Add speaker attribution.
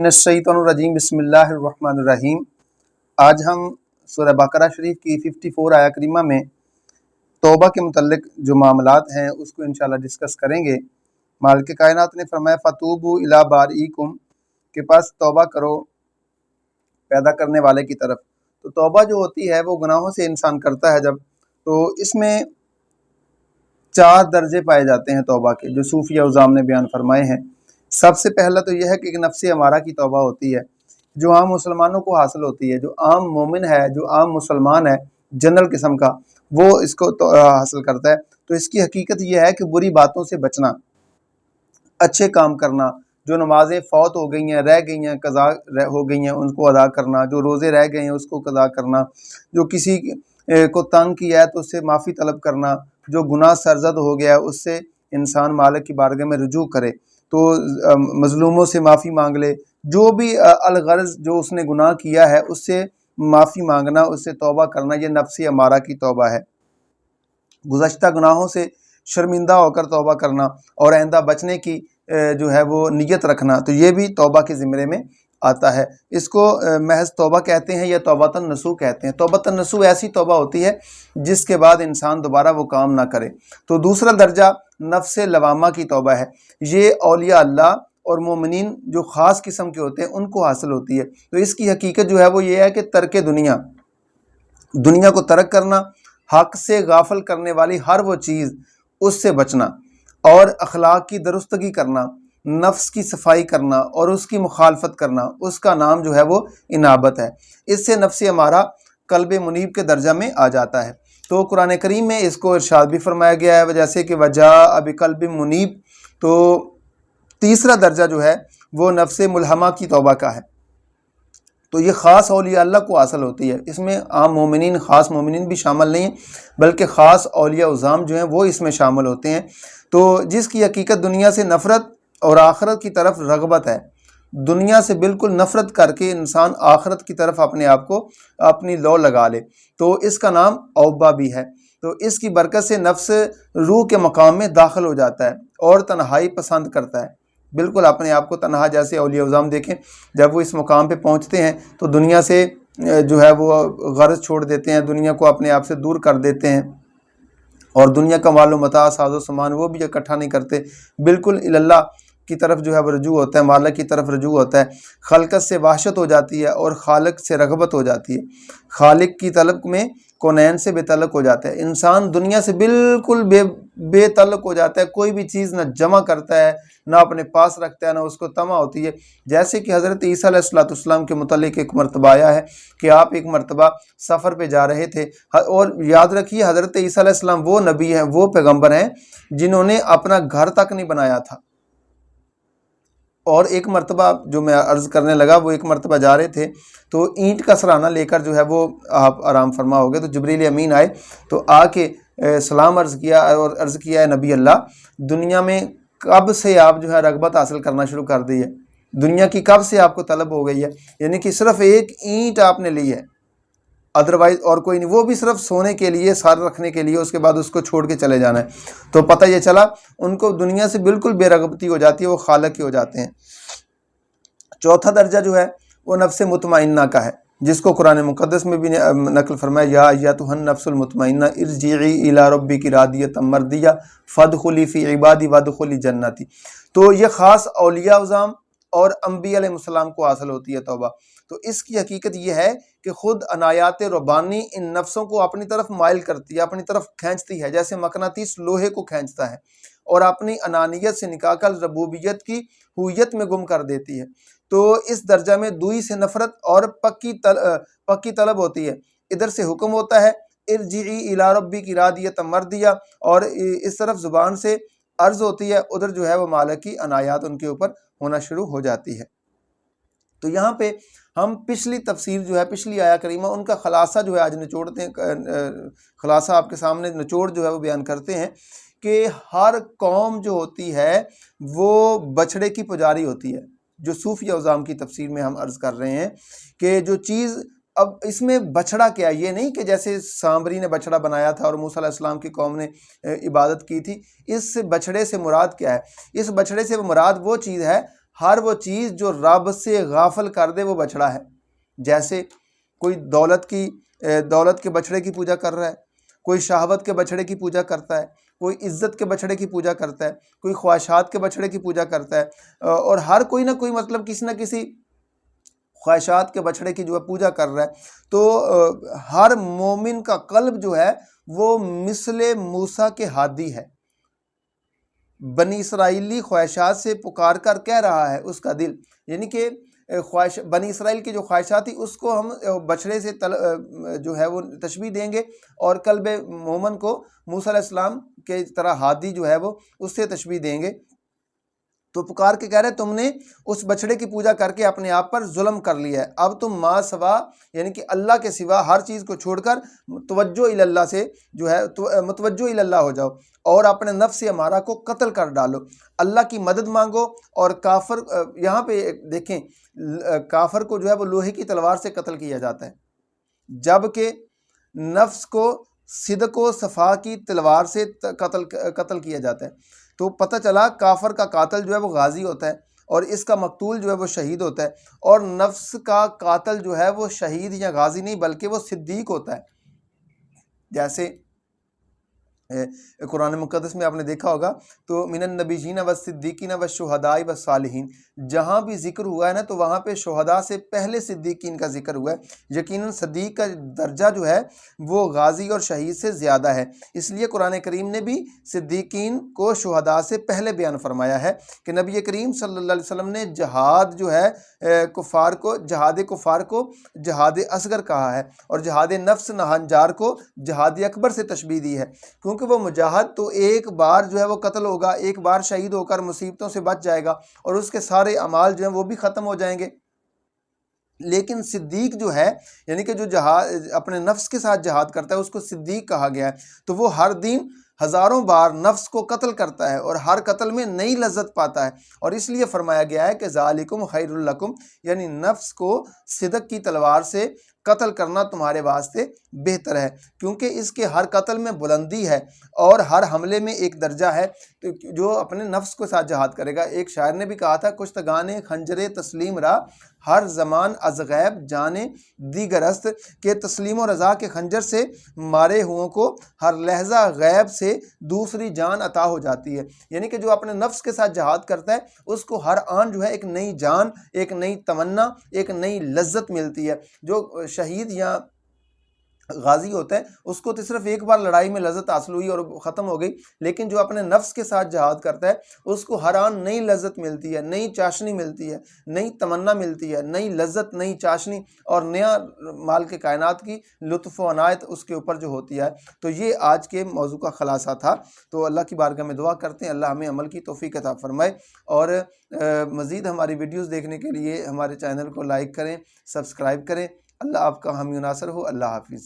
Speaker 1: रजीम बिस्मिल्लाहिर्रहमानिर्रहीम। आज हम सूरह बकरा शरीफ की 54 आया करीमा में तौबा के मुतल्लिक जो मामलात हैं उसको इंशाल्लाह डिस्कस करेंगे। मालिक कायनात ने फरमाया फतूबू इला बारीकुम के पास तौबा करो पैदा करने वाले की तरफ। तो तौबा जो होती है वो गुनाहों से इंसान करता है जब, तो इसमें 4 दर्जे पाए जाते हैं तौबा के, जो सूफिया उज़ाम ने बयान फरमाए हैं। सबसे पहला तो यह है कि नफ्स अमारा की तौबा होती है, जो आम मुसलमानों को हासिल होती है। जो आम मोमिन है, जो आम मुसलमान है जनरल किस्म का, वो इसको हासिल करता है। तो इसकी हकीकत यह है कि बुरी बातों से बचना, अच्छे काम करना, जो नमाजें फ़ौत हो गई हैं, रह गई हैं, कज़ा हो गई हैं, उनको अदा करना, जो रोज़े रह गए हैं उसको कज़ा करना, जो किसी को तंग किया है तो उससे माफ़ी तलब करना, जो गुनाह सरज़द हो गया है उससे इंसान मालिक की बारगाह में रुजू करे, तो मज़लूमों से माफ़ी मांग ले, जो भी अलगर्ज़ जो उसने गुनाह किया है उससे माफ़ी मांगना, उससे तौबा करना, ये नफ्स अमारा की तौबा है। गुज़श्ता गुनाहों से शर्मिंदा होकर तौबा करना और आइंदा बचने की जो है वो नियत रखना, तो ये भी तौबा के ज़िम्मे में आता है। इसको महज तौबा कहते हैं या तौबतन नसूह कहते हैं। तौबतन नसूह ऐसी तौबा होती है जिसके बाद इंसान दोबारा वो काम ना करे। तो दूसरा दर्जा नफ्स लवामा की तौबा है। ये औलिया अल्लाह और मोमिनीन जो ख़ास किस्म के होते हैं उनको हासिल होती है। तो इसकी हकीकत जो है वो ये है कि तर्क दुनिया को तर्क करना, हक़ से गाफिल करने वाली हर वो चीज़ उससे बचना, और अखलाक की दुरुस्तगी करना, नफ्स की सफाई करना और उसकी मुखालफत करना, उसका नाम जो है वो इनाबत है। इससे नफ्स हमारा कल्ब मुनीब के दर्जा में आ जाता है। तो कुरान करीम में इसको इरशाद भी फरमाया गया है, जैसे कि वजा अब कल्ब मुनीब। तो तीसरा दर्जा जो है वो नफ्स मुल्हमा की तौबा का है। तो ये ख़ास औलिया अल्लाह को हासिल होती है। इसमें आम मोमिनीन, ख़ास मोमिनीन भी शामिल नहीं हैं, बल्कि ख़ास औलिया उज़ाम जो हैं वो इसमें शामिल होते हैं। तो जिसकी हकीकत दुनिया से नफ़रत और आखरत की तरफ रग़बत है, दुनिया से बिल्कुल नफ़रत करके इंसान आखरत की तरफ अपने आप को अपनी लौ लगा ले, तो इसका नाम औबा भी है। तो इसकी बरकत से नफ्स रूह के मकाम में दाखिल हो जाता है और तन्हाई पसंद करता है, बिल्कुल अपने आप को तन्हा। जैसे औलिया उज़ाम देखें, जब वो इस मुकाम पे पहुंचते हैं तो दुनिया से जो है वो गर्ज छोड़ देते हैं, दुनिया को अपने आप से दूर कर देते हैं, और दुनिया का मालो मता साजो सामान वो भी इकट्ठा नहीं करते, बिल्कुल इल्लाह की तरफ जो है वो रजू होता है, मालिक की तरफ रजू होता है। खलकत से वहशत हो जाती है और खालिक से रग़बत हो जाती है। खालिक की तलब में कौनैन से बेतल्लुक़ हो जाता है। इंसान दुनिया से बिल्कुल बेतल्लुक़ हो जाता है, कोई भी चीज़ ना जमा करता है, ना अपने पास रखता है, ना उसको तमा होती है। जैसे कि हज़रत ईसा अलैहिस्सलाम के मुतल्लिक़ एक मरतबा आया है कि आप एक मरतबा सफ़र पे जा रहे थे, और याद रखिए हज़रत ईसा अलैहिस्सलाम वो नबी हैं, वो पैगम्बर हैं जिन्होंने अपना घर तक नहीं बनाया था। और एक मरतबा जो मैं अर्ज़ करने लगा, वो एक मरतबा जा रहे थे तो ईंट का सराहना लेकर जो है वो आप आराम फरमा हो गए, तो जिब्रील अमीन आए तो आके सलाम अर्ज़ किया और अर्ज़ किया है नबी अल्लाह, दुनिया में कब से आप जो है रग़बत हासिल करना शुरू कर दी है, दुनिया की कब से आपको तलब हो गई है, यानी कि सिर्फ़ एक ईंट आपने ली है, अदरवाइज़ और कोई नहीं, वो भी सिर्फ सोने के लिए, सार रखने के लिए, उसके बाद उसको छोड़ के चले जाना है। तो पता ये चला उनको दुनिया से बिल्कुल बेरग़बती हो जाती है, वो खालिक के हो जाते हैं। चौथा दर्जा जो है वो नफ्स मुतमइन्ना का है, जिसको कुरान मुक़द्दस में भी नक़ल फरमाया, या अय्युहन नफ्सुल मुतमइन्ना इरजिई इला रब्बिकी रादियतम मर्दिया फदखुली फ़ी इबादी वदखुली जन्नती। तो ये ख़ास औलिया उज़ाम और अम्बिया अलैहिस्सलाम को हासिल होती है तौबा। तो इसकी हकीकत ये है कि खुद अनायात रब्बानी इन नफ्सों को अपनी तरफ माइल करती है, अपनी तरफ खींचती है, जैसे मकनातीस लोहे को खींचता है, और अपनी अनानियत से निकाल कर रबूबियत की हुइयत में गुम कर देती है। तो इस दर्जा में दुई से नफरत और पक्की तलब होती है। इधर से हुक्म होता है इरजिई इला रब्बिकी रादियतम मर्दिया, और इस तरफ ज़ुबान से अर्ज़ होती है, उधर जो है वो मालिक की अनायात उनके ऊपर होना शुरू हो जाती है। तो यहाँ पे हम पिछली तफसीर जो है, पिछली आया करीमा, उनका खलासा जो है आज निचोड़ते हैं, खलासा आपके सामने निचोड़ जो है वो बयान करते हैं कि हर कौम जो होती है वो बछड़े की पुजारी होती है। जो सूफिया उज़ाम की तफसीर में हम अर्ज़ कर रहे हैं कि जो चीज़, अब इसमें बछड़ा क्या, ये नहीं कि जैसे सांबरी ने बछड़ा बनाया था और मूसा अलैहिस्सलाम की कौम ने इबादत की थी। इस बछड़े से मुराद क्या है? इस बछड़े से मुराद वो चीज़ है ہر وہ چیز جو رب سے غافل کر دے وہ بچڑا ہے۔ جیسے کوئی دولت کے بچڑے کی پوجا کر رہا ہے، کوئی شہوت کے بچڑے کی پوجا کرتا ہے، کوئی عزت کے بچڑے کی پوجا کرتا ہے، کوئی خواہشات کے بچڑے کی پوجا کرتا ہے، اور ہر کوئی نہ کوئی مطلب کسی نہ کسی خواہشات کے بچڑے کی جو ہے پوجا کر رہا ہے۔ تو ہر مومن کا قلب جو ہے وہ مثل موسیٰ کے ہادی ہے۔ بنی اسرائیلی خواہشات سے پکار کر کہہ رہا ہے اس کا دل، یعنی کہ بنی اسرائیل کی جو خواہشات تھی اس کو ہم بچڑے سے جو ہے وہ تشبیہ دیں گے، اور قلب مومن کو موسیٰ علیہ السلام کے طرح ہادی جو ہے وہ اس سے تشبیہ دیں گے۔ تو پکار کے کہہ رہے تم نے اس بچڑے کی پوجا کر کے اپنے آپ پر ظلم کر لیا ہے، اب تم ما سوا یعنی کہ اللہ کے سوا ہر چیز کو چھوڑ کر توجہ اللہ سے جو ہے متوجہ اللہ ہو جاؤ، اور اپنے نفس امارہ کو قتل کر ڈالو، اللہ کی مدد مانگو۔ اور کافر، یہاں پہ دیکھیں کافر کو جو ہے وہ لوہے کی تلوار سے قتل کیا جاتا ہے، جبکہ نفس کو صدق و صفا کی تلوار سے قتل کیا جاتا ہے۔ تو پتہ چلا کافر کا قاتل جو ہے وہ غازی ہوتا ہے، اور اس کا مقتول جو ہے وہ شہید ہوتا ہے، اور نفس کا قاتل جو ہے وہ شہید یا غازی نہیں بلکہ وہ صدیق ہوتا ہے۔ جیسے قرآن مقدس میں آپ نے دیکھا ہوگا تو من النبیین والصدیقین والشہداء والصالحین، جہاں بھی ذکر ہوا ہے نا تو وہاں پہ شہداء سے پہلے صدیقین کا ذکر ہوا ہے۔ یقیناً صدیق کا درجہ جو ہے وہ غازی اور شہید سے زیادہ ہے، اس لیے قرآن کریم نے بھی صدیقین کو شہداء سے پہلے بیان فرمایا ہے کہ نبی کریم صلی اللہ علیہ وسلم نے جہاد جو ہے کفار کو جہاد اصغر کہا ہے، اور جہاد نفس نہنجار کو جہاد اکبر سے تشبیہ دی ہے، کیونکہ وہ مجاہد تو ایک بار جو ہے وہ قتل ہوگا، ایک بار شہید ہو کر مصیبتوں سے بچ جائے گا اور اس کے سارے اعمال جو ہیں وہ بھی ختم ہو جائیں گے۔ لیکن صدیق جو ہے یعنی کہ جو اپنے نفس کے ساتھ جہاد کرتا ہے اس کو صدیق کہا گیا ہے، تو وہ ہر دن ہزاروں بار نفس کو قتل کرتا ہے اور ہر قتل میں نئی لذت پاتا ہے، اور اس لیے فرمایا گیا ہے کہ ذالکم خیر لکم، یعنی نفس کو صدق کی تلوار سے قتل کرنا تمہارے واسطے بہتر ہے، کیونکہ اس کے ہر قتل میں بلندی ہے اور ہر حملے میں ایک درجہ ہے جو اپنے نفس کے ساتھ جہاد کرے گا۔ ایک شاعر نے بھی کہا تھا کشتگانے خنجر تسلیم را ہر زمان از غیب جانے دیگر است، کہ تسلیم و رضا کے خنجر سے مارے ہوں کو ہر لحظہ غیب سے دوسری جان عطا ہو جاتی ہے، یعنی کہ جو اپنے نفس کے ساتھ جہاد کرتا ہے اس کو ہر آن جو ہے ایک نئی جان، ایک نئی تمنا، ایک نئی لذت ملتی ہے۔ جو شہید یا غازی ہوتا ہے اس کو تو صرف ایک بار لڑائی میں لذت حاصل ہوئی اور ختم ہو گئی، لیکن جو اپنے نفس کے ساتھ جہاد کرتا ہے اس کو ہر آن نئی لذت ملتی ہے، نئی چاشنی ملتی ہے، نئی تمنا ملتی ہے، نئی لذت، نئی چاشنی اور نیا مال کے کائنات کی لطف و عنایت اس کے اوپر جو ہوتی ہے۔ تو یہ آج کے موضوع کا خلاصہ تھا۔ تو اللہ کی بارگاہ میں دعا کرتے ہیں اللہ ہمیں عمل کی توفیق عطا فرمائے، اور مزید ہماری ویڈیوز دیکھنے کے لیے ہمارے چینل کو لائک کریں، سبسکرائب کریں۔ اللہ آپ کا حامی و ناصر ہو۔ اللہ حافظ۔